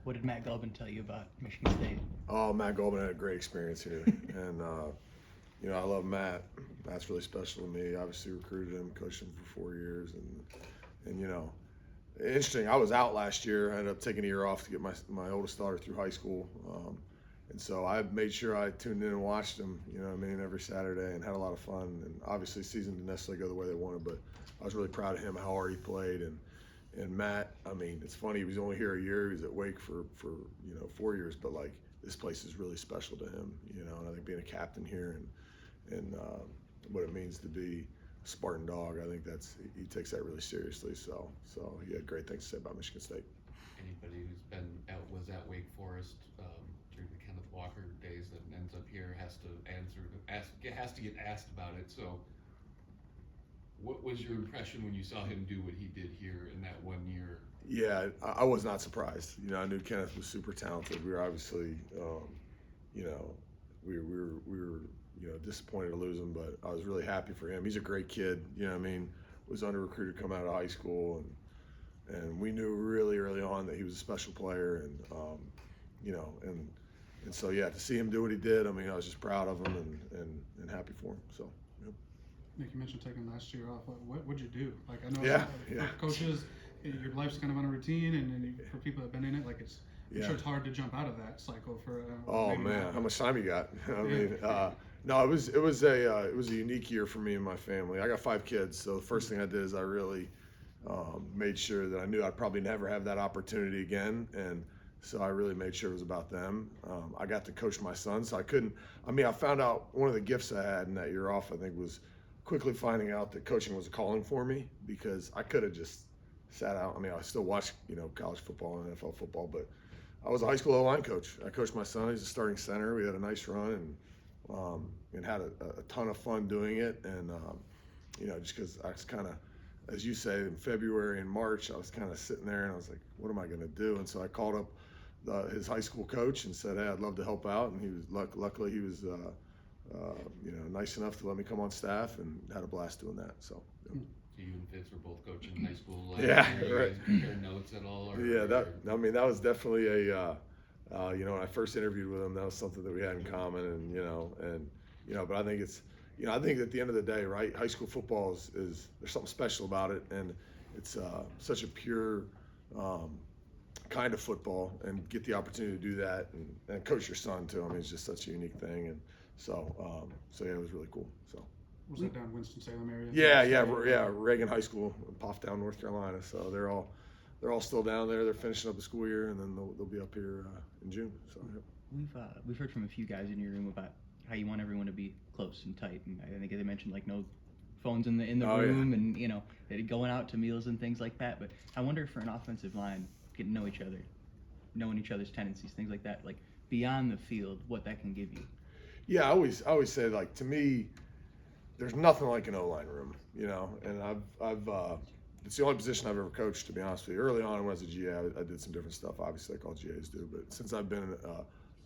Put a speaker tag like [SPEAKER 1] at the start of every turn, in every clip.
[SPEAKER 1] What did Matt Gulbin tell you about Michigan State?
[SPEAKER 2] Oh, Matt Goldman had a great experience here, and I love Matt. Matt's really special to me. Obviously, recruited him, coached him for 4 years, and interesting. I was out last year. I ended up taking a year off to get my oldest daughter through high school, and so I made sure I tuned in and watched him. Every Saturday, and had a lot of fun. And obviously, season didn't necessarily go the way they wanted, but I was really proud of him, how hard he played, and Matt, it's funny. He was only here a year. He was at Wake for 4 years, but like this place is really special to him. And I think being a captain here and what it means to be a Spartan dog, I think he takes that really seriously. So he had great things to say about Michigan State.
[SPEAKER 3] Anybody who's been was at Wake Forest during the Kenneth Walker days that ends up here has to get asked about it. So, what was your impression when you saw him do what he did here in that 1 year?
[SPEAKER 2] Yeah, I was not surprised. I knew Kenneth was super talented. We were obviously, we were disappointed to lose him, but I was really happy for him. He's a great kid. Was under recruited coming out of high school, and we knew really early on that he was a special player, and so yeah, to see him do what he did, I was just proud of him and happy for him. So. Yep.
[SPEAKER 4] Nick, you mentioned taking last year off. What would you do? Like, I know for coaches, your life's kind of on a routine, and for people that have been in it, like I'm sure it's hard to jump out of that cycle for.
[SPEAKER 2] Oh man, how much time you got? No, it was a unique year for me and my family. I got 5 kids, so the first thing I did is I really made sure that I knew I'd probably never have that opportunity again, and so I really made sure it was about them. I got to coach my son, so I couldn't. I found out one of the gifts I had in that year off, I think, was quickly finding out that coaching was a calling for me, because I could have just sat out. I still watch college football and NFL football, but I was a high school O-line coach. I coached my son. He's a starting center. We had a nice run and had a ton of fun doing it. And just because I was kind of, as you say, in February and March, I was kind of sitting there and I was like, what am I going to do? And so I called up his high school coach and said, hey, I'd love to help out. And he was luckily he was nice enough to let me come on staff, and had a blast doing that. So.
[SPEAKER 3] So you and Fitz were both coaching high school.
[SPEAKER 2] Yeah,
[SPEAKER 3] did you
[SPEAKER 2] right.
[SPEAKER 3] guys compare notes at all?
[SPEAKER 2] Yeah, that was definitely when I first interviewed with him, that was something that we had in common, and but I think it's, I think at the end of the day, right, high school football is there's something special about it, and it's such a pure kind of football, and get the opportunity to do that and coach your son too. It's just such a unique thing, and so yeah, it was really cool. So.
[SPEAKER 4] Was that down Winston-Salem area?
[SPEAKER 2] Yeah, Reagan High School in Pofftown, North Carolina. So they're all still down there. They're finishing up the school year, and then they'll be up here in June. So yep.
[SPEAKER 1] We've heard from a few guys in your room about how you want everyone to be close and tight, and I think they mentioned like no phones in the room, and they're going out to meals and things like that. But I wonder, for an offensive line, getting to know each other, knowing each other's tendencies, things like that, like beyond the field, what that can give you.
[SPEAKER 2] Yeah, I always say, like, to me, there's nothing like an O-line room, and I've it's the only position I've ever coached, to be honest with you. Early on when I was a GA, I did some different stuff, obviously, like all GAs do, but since I've been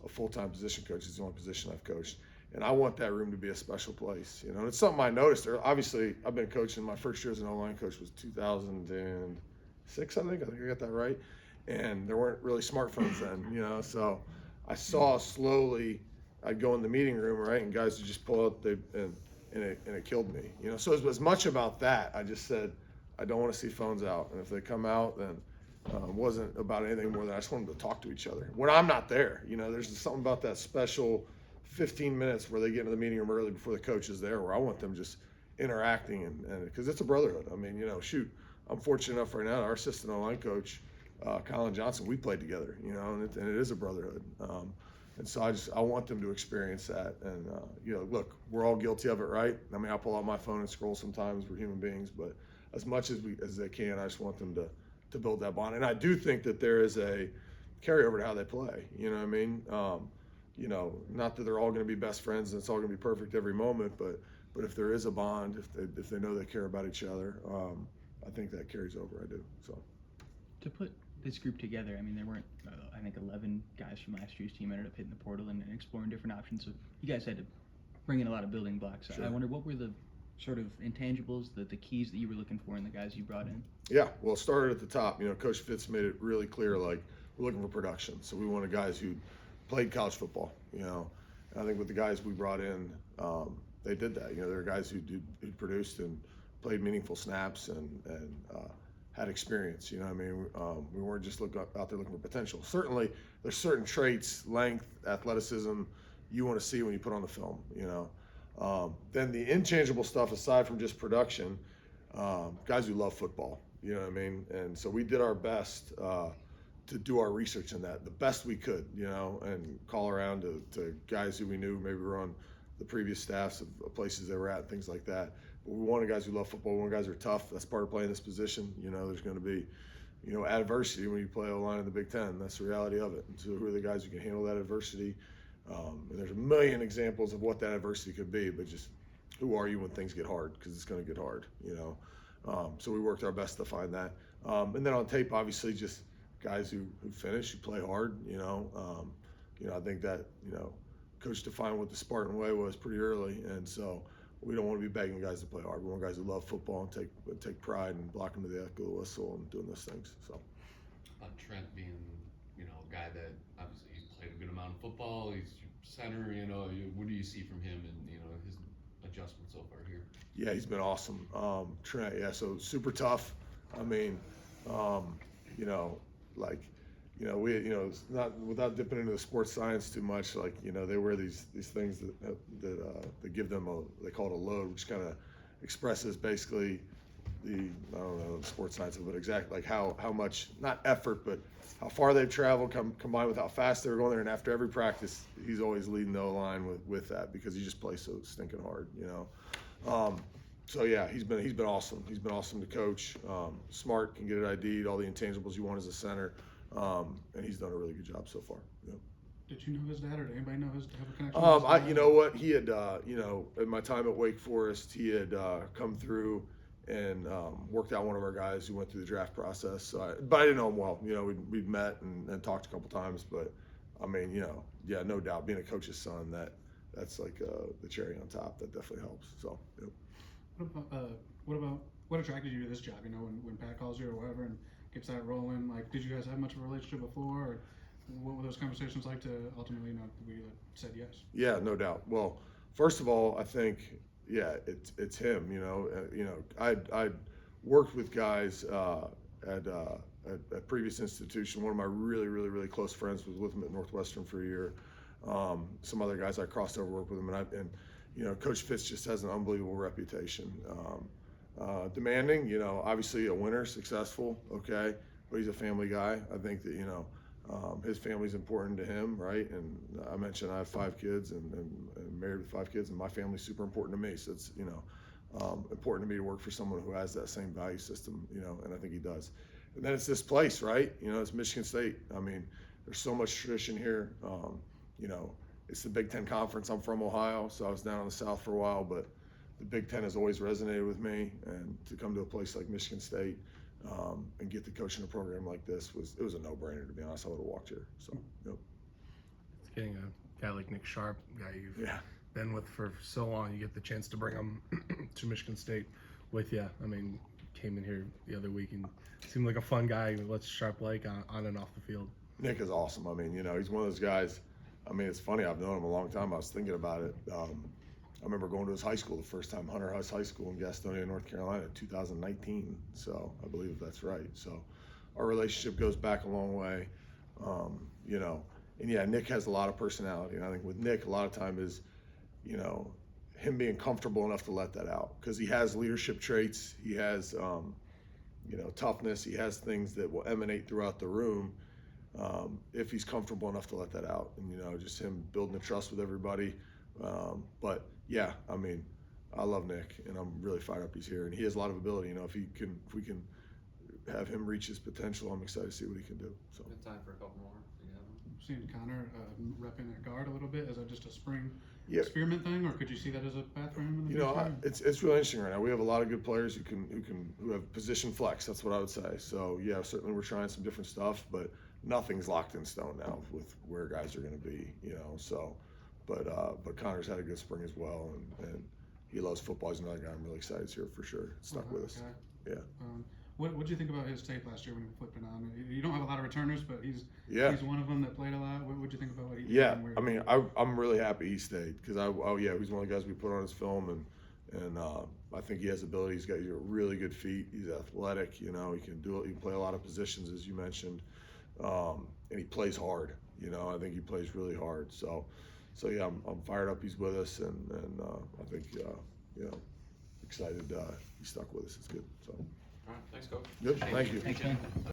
[SPEAKER 2] a full-time position coach, it's the only position I've coached, and I want that room to be a special place, and it's something I noticed. Obviously, I've been coaching, my first year as an O-line coach was 2006, I think I got that right, and there weren't really smartphones then, so I saw slowly, I'd go in the meeting room, right, and guys would just pull out, and it killed me, So it was as much about that. I just said, I don't want to see phones out, and if they come out, then it wasn't about anything more than I just wanted to talk to each other when I'm not there. There's something about that special 15 minutes where they get into the meeting room early before the coach is there, where I want them just interacting, and because it's a brotherhood. Shoot, I'm fortunate enough right now. Our assistant O-line coach, Colin Johnson, we played together, and it is a brotherhood. And so I want them to experience that. And, look, we're all guilty of it, right? I pull out my phone and scroll sometimes. We're human beings. But as much as they can, I just want them to build that bond. And I do think that there is a carryover to how they play. Not that they're all going to be best friends and it's all going to be perfect every moment. But if there is a bond, if they know they care about each other, I think that carries over. I do. So.
[SPEAKER 1] To put this group together, there weren't, I think 11 guys from last year's team ended up hitting the portal and exploring different options. So you guys had to bring in a lot of building blocks.
[SPEAKER 2] Sure.
[SPEAKER 1] I wonder, what were the sort of intangibles, the keys that you were looking for in the guys you brought in?
[SPEAKER 2] Yeah, well, it started at the top. Coach Fitz made it really clear, like, we're looking for production. So we wanted guys who played college football, you know. And I think with the guys we brought in, they did that. You know, there were guys who produced and played meaningful snaps and had experience. You know what I mean? We weren't just out there looking for potential. Certainly, there's certain traits, length, athleticism, you want to see when you put on the film. You know, then the intangible stuff aside from just production, guys who love football. You know what I mean? And so we did our best to do our research in that the best we could. You know, and call around to guys who we knew maybe were on the previous staffs of places they were at, things like that. But we wanted guys who love football. We wanted guys who are tough. That's part of playing this position. You know, there's going to be, you know, adversity when you play O-line in the Big Ten. That's the reality of it. And so who are the guys who can handle that adversity? And there's a million examples of what that adversity could be, but just who are you when things get hard? Because it's going to get hard, you know. So we worked our best to find that. And then on tape, obviously, just guys who finish, who play hard, you know. I think that, you know, Coach defined what the Spartan way was pretty early, and so we don't want to be begging guys to play hard. We want guys who love football and take pride in blocking to the echo of the whistle and doing those things. So,
[SPEAKER 3] Trent being, you know, a guy that obviously he's played a good amount of football. He's your center. You know, what do you see from him and, you know, his adjustment so far here?
[SPEAKER 2] Yeah, he's been awesome. Trent, yeah, so super tough. I mean, you know, like. You know, it's not without dipping into the sports science too much. Like, you know, they wear these things that give them they call it a load, which kind of expresses basically I don't know the sports science of it exactly, like how much, not effort, but how far they've traveled combined with how fast they were going there. And after every practice, he's always leading the line with that because he just plays so stinking hard, you know. So yeah, he's been awesome. He's been awesome to coach. Smart, can get it ID'd, all the intangibles you want as a center. And he's done a really good job so far. Yep.
[SPEAKER 4] Did you know his dad, or did anybody know have a connection? With his dad?
[SPEAKER 2] You know what? He had, you know, in my time at Wake Forest, he had come through and worked out one of our guys who went through the draft process. So but I didn't know him well. You know, we'd met and talked a couple times. But I mean, you know, yeah, no doubt, being a coach's son, that's like the cherry on top. That definitely helps. So. Yep.
[SPEAKER 4] What attracted you to this job? You know, when Pat calls you or whatever and gets that rolling, like, did you guys have much of a relationship before, or what were those conversations like to ultimately, you know, we said yes? Yeah,
[SPEAKER 2] no doubt. Well, first of all, I think, yeah, it's him. You know, I'd worked with guys at previous institution. One of my really close friends was with him at Northwestern for a year. Some other guys I crossed over work with him, and you know, Coach Fitz just has an unbelievable reputation. Demanding, you know, obviously a winner, successful, okay, but he's a family guy. I think that, you know, his family's important to him, right? And I mentioned I have 5 kids and married with 5 kids, and my family's super important to me. So it's, you know, important to me to work for someone who has that same value system, you know, and I think he does. And then it's this place, right? You know, it's Michigan State. I mean, there's so much tradition here. You know, it's the Big Ten Conference. I'm from Ohio, so I was down in the South for a while, but the Big Ten has always resonated with me, and to come to a place like Michigan State and get to coach in a program like this was a no-brainer. To be honest, I would have walked here. So, yep.
[SPEAKER 5] It's getting a guy like Nick Sharp, guy you've been with for so long, you get the chance to bring him to Michigan State with you. I mean, came in here the other week and seemed like a fun guy. What's Sharp like on and off the field?
[SPEAKER 2] Nick is awesome. I mean, you know, he's one of those guys. I mean, it's funny. I've known him a long time. I was thinking about it. I remember going to his high school the first time, Hunter House High School in Gastonia, North Carolina, in 2019. So I believe that's right. So our relationship goes back a long way, you know. And yeah, Nick has a lot of personality. And I think with Nick, a lot of time is, you know, him being comfortable enough to let that out, because he has leadership traits. He has, you know, toughness. He has things that will emanate throughout the room if he's comfortable enough to let that out. And, you know, just him building the trust with everybody. But yeah, I mean, I love Nick, and I'm really fired up he's here, and he has a lot of ability. You know, if we can have him reach his potential, I'm excited to see what he can do. So.
[SPEAKER 3] Good time for a couple more.
[SPEAKER 4] Seeing Connor repping at guard a little bit, is that just a spring
[SPEAKER 2] yeah.
[SPEAKER 4] experiment thing, or could you see that as a path for him in the
[SPEAKER 2] future? You know, it's really interesting right now. We have a lot of good players who have position flex. That's what I would say. So yeah, certainly we're trying some different stuff, but nothing's locked in stone now with where guys are going to be. You know, so. But Connor's had a good spring as well, and he loves football. He's another guy I'm really excited to hear for sure. Stuck with us.
[SPEAKER 4] Okay.
[SPEAKER 2] Yeah.
[SPEAKER 4] What did you think about his tape last year when he flipped it on? You don't have a lot of returners, but he's one of them that played a lot. What did you think about what he did?
[SPEAKER 2] Yeah, I mean, I'm really happy he stayed because he's one of the guys we put on his film, and I think he has ability. He's got really good feet. He's athletic. You know, he can do it. He can play a lot of positions, as you mentioned, and he plays hard. You know, I think he plays really hard. So yeah, I'm fired up. He's with us, and I think you know, excited he stuck with us. It's good. So.
[SPEAKER 3] All right, thanks, Coach.
[SPEAKER 2] Good. Thank you.
[SPEAKER 1] Thanks, man.